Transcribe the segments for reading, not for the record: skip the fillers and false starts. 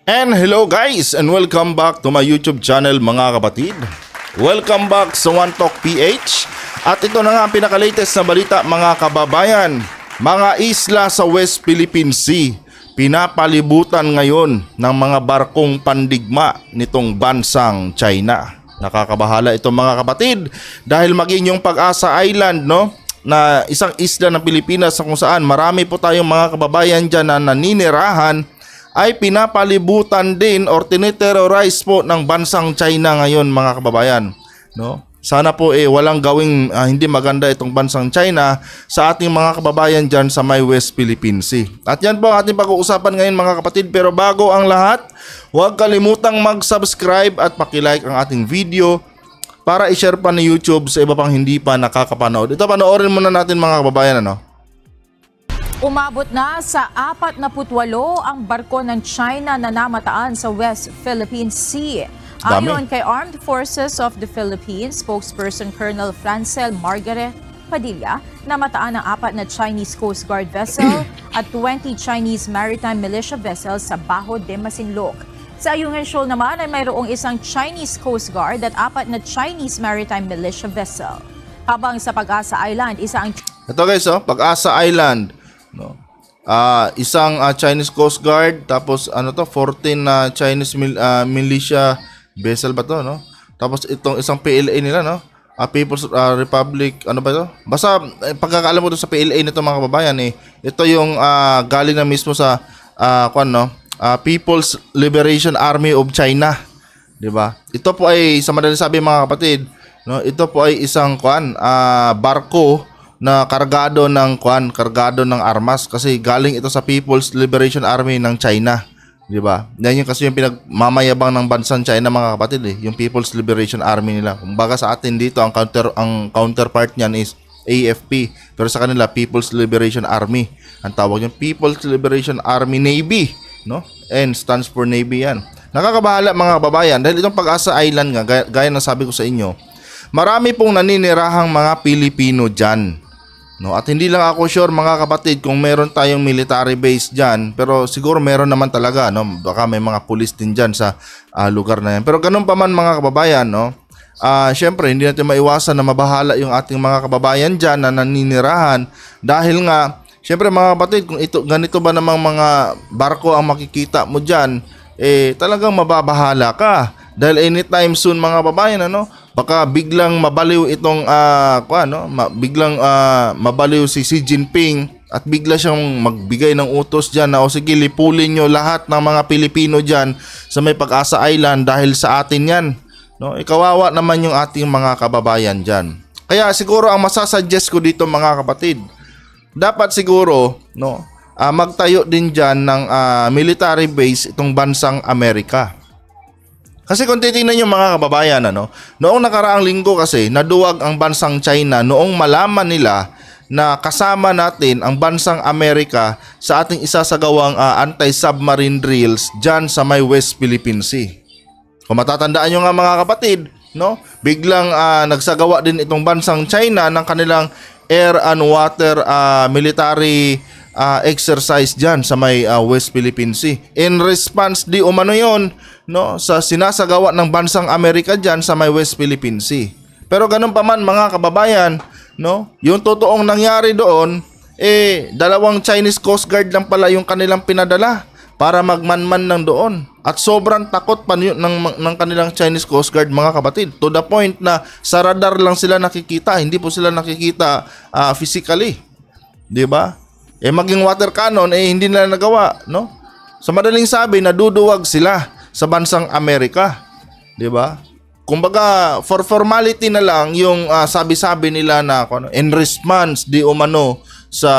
And hello guys and welcome back to my YouTube channel mga kapatid. Welcome back sa One Talk PH. At ito na nga ang pinaka-latest na balita mga kababayan. Mga isla sa West Philippine Sea pinapalibutan ngayon ng mga barkong pandigma nitong bansang China. Nakakabahala ito mga kapatid dahil maging yung Pag-asa Island na isang isla ng Pilipinas kung saan marami po tayong mga kababayan dyan na naninirahan ay pinapalibutan din or tiniterrorize po ng bansang China ngayon mga kababayan. Sana po walang gawing hindi maganda itong bansang China sa ating mga kababayan dyan sa may West Philippine Sea. At yan po ang ating pag-uusapan ngayon mga kapatid. Pero bago ang lahat, huwag kalimutang mag-subscribe at pakilike ang ating video para i-share pa ni YouTube sa iba pang hindi pa nakakapanood. Ito, panoorin muna natin mga kababayan. Umabot na sa 48 ang barko ng China na namataan sa West Philippine Sea. Dami. Ayon kay Armed Forces of the Philippines, spokesperson Colonel Francel Margaret Padilla, namataan ang 4 na Chinese Coast Guard vessel at 20 Chinese Maritime Militia vessels sa Bajo de Masinloc. Sa Ayungin Shoal naman ay mayroong isang Chinese Coast Guard at 4 na Chinese Maritime Militia vessel. Habang sa Pag-asa Island, Ito guys, Pag-asa Island. Isang Chinese Coast Guard, tapos 14 na Chinese militia vessel ba to, Tapos itong isang PLA nila, People's Republic, ano ba to? Basta pagkakaalam mo sa PLA nito mga kababayan, ito yung galing na mismo sa People's Liberation Army of China, 'di ba? Ito po ay sa madaling sabi mga kapatid, ito po ay isang barko na kargado ng armas kasi galing ito sa People's Liberation Army ng China, 'di ba? Yan yung kasi yung pinagmamayabang ng bansang China mga kapatid, yung People's Liberation Army nila. Kumbaga sa atin dito ang counterpart niyan is AFP, pero sa kanila People's Liberation Army. Ang tawag yung People's Liberation Army Navy, N stands for Navy yan. Nakakabahala mga kababayan dahil itong Pag-asa Island nga gaya ng sabi ko sa inyo, marami pong naninirahang mga Pilipino diyan. At hindi lang ako sure mga kapatid kung meron tayong military base dyan, pero siguro meron naman talaga, baka may mga pulis din dyan sa lugar na yan. Pero ganun pa man mga kababayan, syempre hindi natin maiwasan na mabahala yung ating mga kababayan dyan na naninirahan dahil nga, syempre mga kapatid, kung ganito ba namang mga barko ang makikita mo dyan, talagang mababahala ka. Dahil anytime soon mga kababayan, baka biglang mabaliw itong biglang mabaliw si Xi Jinping at bigla siyang magbigay ng utos diyan na sige lipulin nyo lahat ng mga Pilipino diyan sa may Pag-asa Island dahil sa atin yan. Kawawa naman yung ating mga kababayan diyan. Kaya siguro ang masasuggest ko dito mga kapatid, dapat siguro magtayo din diyan ng military base itong bansang Amerika. Kasi kung titingnan yung mga kababayan, noong nakaraang linggo kasi naduwag ang bansang China noong malaman nila na kasama natin ang bansang Amerika sa ating isasagawang anti-submarine drills dyan sa may West Philippine Sea. Kung matatandaan nyo nga mga kapatid, biglang nagsagawa din itong bansang China ng kanilang air and water military exercise dyan sa may West Philippine Sea. In response di umano yun sa sinasagawa ng bansang Amerika dyan sa may West Philippine Sea. Pero ganun pa man mga kababayan, yung totoong nangyari doon, dalawang Chinese Coast Guard lang pala yung kanilang pinadala para magmanman ng doon. At sobrang takot pa ng kanilang Chinese Coast Guard mga kapatid. To the point na sa radar lang sila nakikita, hindi po sila nakikita physically. 'Di ba? Maging water cannon hindi nila nagawa, Sa madaling sabi, naduduwag sila sa bansang Amerika, 'di ba? Kumbaga for formality na lang yung sabi-sabi nila na in response di umano sa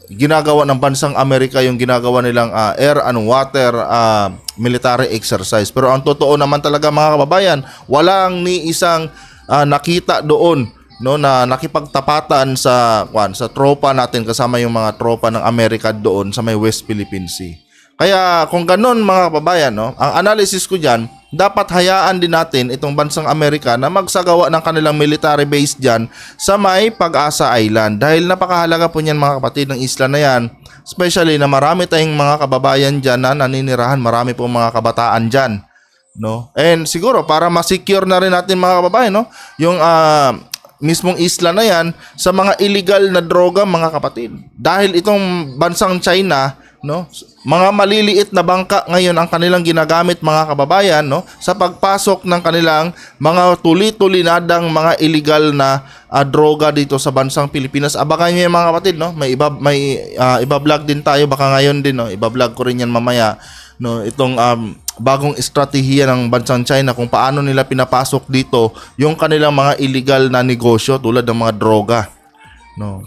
ginagawa ng bansang Amerika yung ginagawa nilang air and water military exercise. Pero ang totoo naman talaga mga kababayan, walang ni isang nakita doon na nakipagtapatan sa tropa natin kasama yung mga tropa ng Amerika doon sa may West Philippine Sea. Kaya kung ganun mga kababayan, ang analysis ko diyan, dapat hayaan din natin itong bansang Amerika na magsagawa ng kanilang military base dyan sa may Pag-asa Island. Dahil napakahalaga po niyan mga kapatid ng isla na yan. Especially na marami tayong mga kababayan dyan na naninirahan, marami po mga kabataan dyan. No? And siguro para ma-secure na rin natin mga kababayan, no? Yung mismong isla na yan sa mga illegal na droga mga kapatid. Dahil itong bansang China, no, mga maliliit na bangka ngayon ang kanilang ginagamit mga kababayan, no, sa pagpasok ng kanilang mga tuli-tulinadang mga illegal na droga dito sa bansang Pilipinas. Abangan niyo yan mga kapatid, no. May iba-vlog din tayo baka ngayon din, no. Iba-vlog ko rin yan mamaya, no, itong bagong estratehiya ng bansang China kung paano nila pinapasok dito yung kanilang mga illegal na negosyo tulad ng mga droga, no.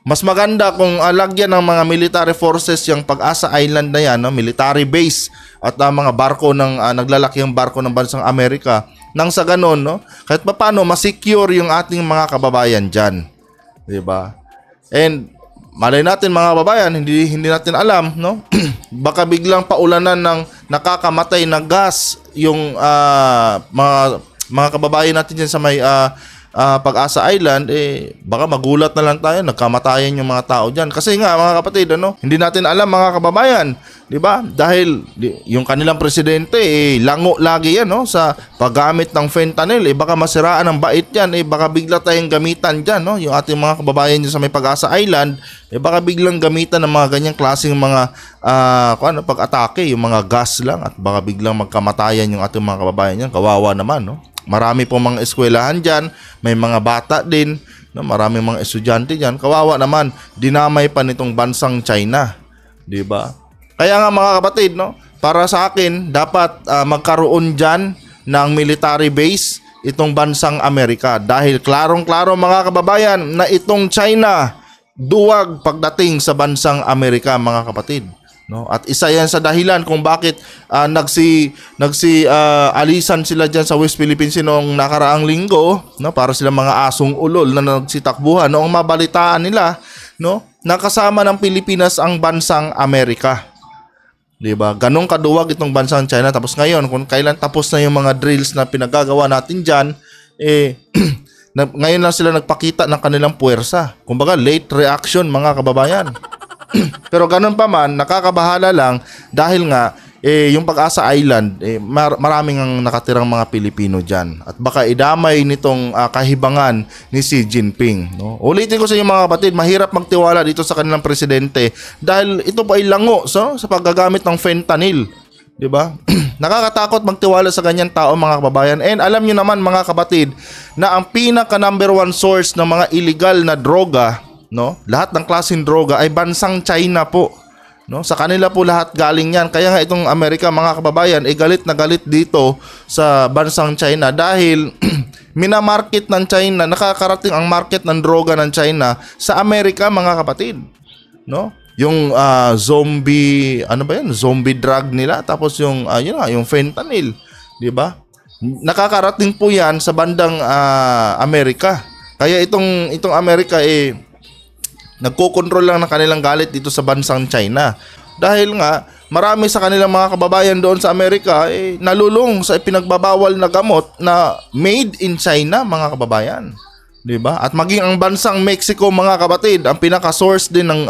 Mas maganda kung lagyan ng mga military forces yung Pag-asa Island na yan, no? Military base at mga barko ng naglalaking barko ng bansang Amerika nang sa ganon, no? Kahit paano ma-secure yung ating mga kababayan dyan, diba? And malay natin mga kababayan, hindi natin alam, no? Baka biglang paulanan ng nakakamatay na gas yung mga kababayan natin dyan sa may Pag-asa Island, baka magulat na lang tayo, nagkamatayan yung mga tao dyan. Kasi nga mga kapatid, hindi natin alam mga kababayan, di ba? Dahil yung kanilang presidente, lango lagi yan, no? Sa paggamit ng fentanyl, baka masiraan ang bait yan, baka bigla tayong gamitan dyan, no? Yung ating mga kababayan dyan sa may Pag-asa Island, baka biglang gamitan ng mga ganyang klaseng mga pag-atake, yung mga gas lang, at baka biglang magkamatayan yung ating mga kababayan dyan. Kawawa naman, no? Marami po mga eskwelahan dyan, may mga bata din, no? Marami mga estudyante dyan. Kawawa naman, dinamay pa nitong bansang China, di ba? Kaya nga mga kapatid, no? Para sa akin, dapat magkaroon dyan ng military base itong bansang Amerika. Dahil klarong-klaro mga kababayan na itong China duwag pagdating sa bansang Amerika mga kapatid. No, at isa yan sa dahilan kung bakit alisan sila diyan sa West Philippines noong nakaraang linggo, no, para sila mga asong ulol na nagsitakbuhan noong mabalitaan nila, no, nakasama ng Pilipinas ang bansang Amerika. 'Di ba? Ganong kaduwag itong bansang China. Tapos ngayon kung kailan tapos na yung mga drills na pinagagawa natin diyan, ngayon lang sila nagpakita ng kanilang puwersa. Kumbaga late reaction mga kababayan. Pero ganun pa man, nakakabahala lang dahil nga yung Pag-asa Island, maraming ang nakatirang mga Pilipino dyan. At baka idamay nitong kahibangan ni Xi Jinping. No? Ulitin ko sa inyo mga kapatid, mahirap magtiwala dito sa kanilang presidente dahil ito pa ay lango sa paggagamit ng fentanyl. Diba? Nakakatakot magtiwala sa ganyan tao mga kababayan. And alam nyo naman mga kapatid na ang pinaka number one source ng mga illegal na droga, no, lahat ng klaseng droga ay bansang China po, no, sa kanila po lahat galing yan. Kaya nga itong Amerika mga kababayan galit na galit dito sa bansang China dahil minamarket ng China, nakakarating ang market ng droga ng China sa Amerika mga kapatid, no, yung zombie zombie drug nila, tapos yung yung fentanyl, di ba? Nakakarating po yan sa bandang Amerika. Kaya itong Amerika nagkokontrol lang ng kanilang galit dito sa bansang China. Dahil nga, marami sa kanilang mga kababayan doon sa Amerika nalulung sa pinagbabawal na gamot na made in China mga kababayan. Diba? At maging ang bansang Mexico mga kapatid, ang pinaka-source din ng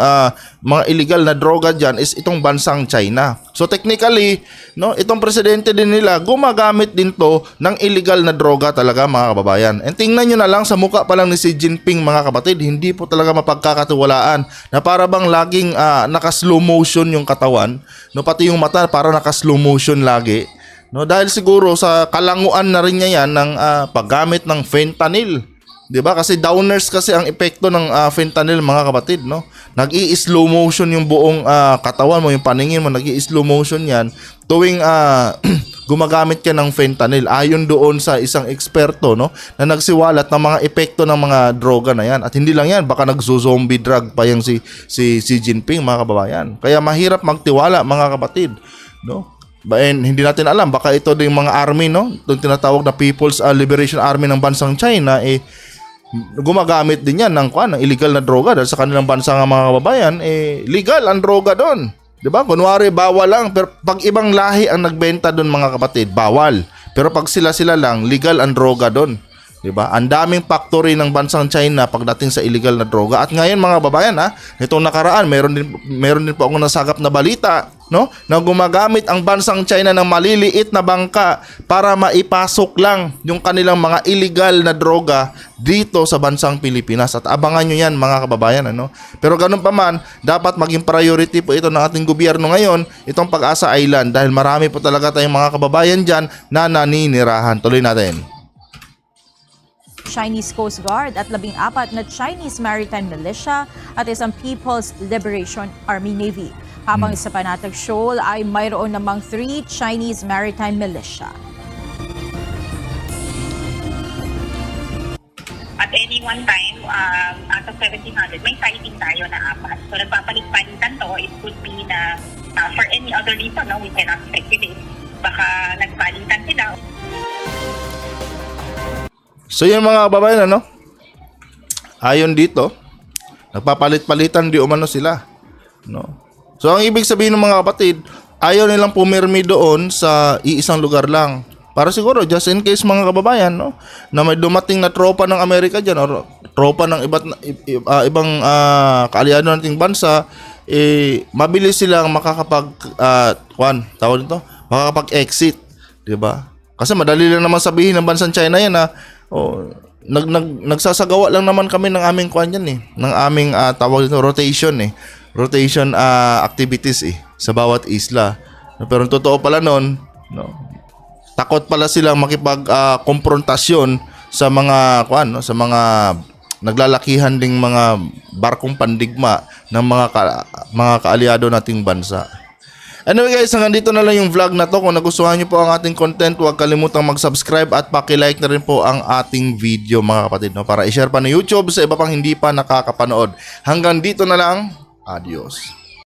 mga illegal na droga dyan is itong bansang China. So technically, no, itong presidente din nila gumagamit din to ng illegal na droga talaga mga kababayan. And tingnan nyo na lang sa mukha pa lang ni Xi Jinping mga kapatid, hindi po talaga mapagkakatiwalaan na para bang laging naka-slow motion yung katawan, no, pati yung mata para naka-slow motion lagi. No, dahil siguro sa kalanguan na rin niya yan ng paggamit ng fentanyl. 'Di ba? Kasi downers kasi ang epekto ng fentanyl mga kapatid, no? Nag-i-slow motion yung buong katawan mo, yung paningin mo, nag-i-slow motion 'yan tuwing gumagamit ka ng fentanyl. Ayon doon sa isang eksperto, no, na nagsiwalat ng mga epekto ng mga droga na 'yan. At hindi lang 'yan, baka nagzo-zombie drug pa yung si Xi Jinping mga kababayan. Kaya mahirap magtiwala mga kapatid, no? And hindi natin alam, baka ito din mga army, no, itong tinatawag na People's Liberation Army ng bansang China gumagamit din yan ng illegal na droga dahil sa kanilang bansa ng mga kababayan legal ang droga doon, 'Di ba? Kunwari bawal lang, pero pag ibang lahi ang nagbenta doon mga kapatid, bawal. Pero pag sila lang, legal ang droga doon. 'Di ba? Ang daming factory ng bansang China pagdating sa illegal na droga. At ngayon mga babayan itong nakaraan meron din po ako nasagap na balita, no? Na gumagamit ang bansang China ng maliliit na bangka para maipasok lang yung kanilang mga illegal na droga dito sa bansang Pilipinas. At abangan nyo yan mga kababayan, ano? Pero ganun pa man, dapat maging priority po ito ng ating gobyerno ngayon, itong Pag-asa Island, dahil marami po talaga tayong mga kababayan dyan na naninirahan. Tuloy natin. Chinese Coast Guard at 14 na Chinese Maritime Militia at isang People's Liberation Army Navy. Habang sa Panatag Shoal ay mayroon namang 3 Chinese Maritime Militia. At any one time, out of 1,700, may sighting tayo na 4. So nagpapalit-palitan to. It could be na for any other reason, no, we cannot speculate. Baka nagpalitan sila. So yun mga kababayan, ano? Ayon dito, nagpapalit-palitan di umano sila, no? So ang ibig sabihin ng mga kapatid, ayaw nilang pumirmi doon sa iisang lugar lang. Para siguro just in case mga kababayan, no, na may dumating na tropa ng Amerika diyan or tropa ng ibang kaaliado nating bansa, mabilis silang makakapag-exit, 'di ba? Kasi madali lang naman sabihin ng bansang China yan na nagsasagawa lang naman kami ng aming ng aming tawag dito rotation activities sa bawat isla. Pero ang totoo pala noon, no, takot pala silang makipag-konfrontasyon sa mga sa mga naglalakihan ding mga barkong pandigma ng mga kaaliado nating bansa. Anyway guys, hanggang dito na lang yung vlog na to. Kung nagustuhan nyo po ang ating content, huwag kalimutang mag-subscribe at paki-like na rin po ang ating video mga kapatid, no, para i-share pa ng YouTube sa iba pang hindi pa nakakapanood. Hanggang dito na lang. Adios.